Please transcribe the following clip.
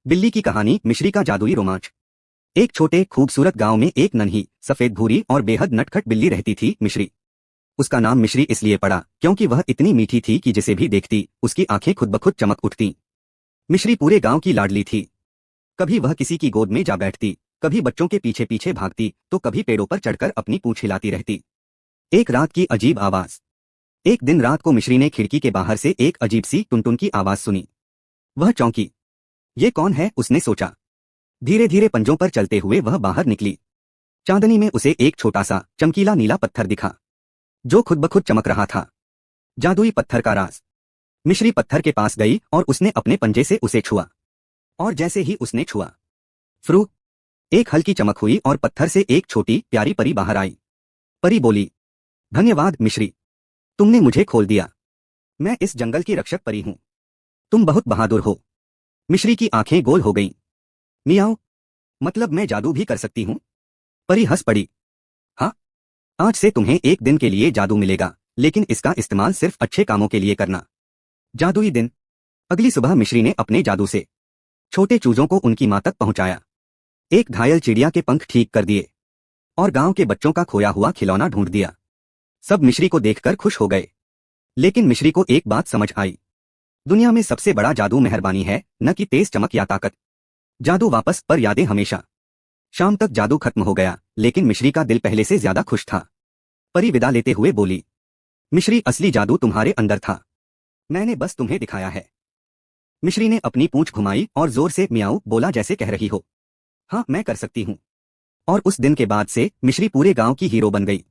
बिल्ली की कहानी, मिश्री का जादुई रोमांच। एक छोटे खूबसूरत गांव में एक नन्ही सफेद भूरी और बेहद नटखट बिल्ली रहती थी, मिश्री। उसका नाम मिश्री इसलिए पड़ा क्योंकि वह इतनी मीठी थी कि जिसे भी देखती उसकी आंखें खुद ब खुद चमक उठती। मिश्री पूरे गांव की लाडली थी। कभी वह किसी की गोद में जा बैठती, कभी बच्चों के पीछे पीछे भागती, तो कभी पेड़ों पर चढ़कर अपनी पूंछ हिलाती रहती। एक रात की अजीब आवाज। एक दिन रात को मिश्री ने खिड़की के बाहर से एक अजीब सी टुनटुन की आवाज सुनी। वह चौंकी। ये कौन है, उसने सोचा। धीरे धीरे पंजों पर चलते हुए वह बाहर निकली। चांदनी में उसे एक छोटा सा चमकीला नीला पत्थर दिखा, जो खुद ब खुद चमक रहा था। जादुई पत्थर का राज। मिश्री पत्थर के पास गई और उसने अपने पंजे से उसे छुआ। और जैसे ही उसने छुआ, फ्रू, एक हल्की चमक हुई और पत्थर से एक छोटी प्यारी परी बाहर आई। परी बोली, धन्यवाद मिश्री, तुमने मुझे खोल दिया। मैं इस जंगल की रक्षक परी हूं। तुम बहुत बहादुर हो। मिश्री की आंखें गोल हो गईं। मियाओ, मतलब मैं जादू भी कर सकती हूँ? परी हंस पड़ी। हाँ, आज से तुम्हें एक दिन के लिए जादू मिलेगा, लेकिन इसका इस्तेमाल सिर्फ अच्छे कामों के लिए करना। जादुई दिन। अगली सुबह मिश्री ने अपने जादू से छोटे चूजों को उनकी मां तक पहुंचाया, एक घायल चिड़िया के पंख ठीक कर दिए और गांव के बच्चों का खोया हुआ खिलौना ढूंढ दिया। सब मिश्री को देखकर खुश हो गए। लेकिन मिश्री को एक बात समझ आई। दुनिया में सबसे बड़ा जादू मेहरबानी है, न कि तेज चमक या ताकत। जादू वापस, पर यादें हमेशा। शाम तक जादू खत्म हो गया, लेकिन मिश्री का दिल पहले से ज्यादा खुश था। परी विदा लेते हुए बोली, मिश्री, असली जादू तुम्हारे अंदर था, मैंने बस तुम्हें दिखाया है। मिश्री ने अपनी पूंछ घुमाई और जोर से मियाऊ बोला, जैसे कह रही हो, हाँ मैं कर सकती हूँ। और उस दिन के बाद से मिश्री पूरे गांव की हीरो बन गई।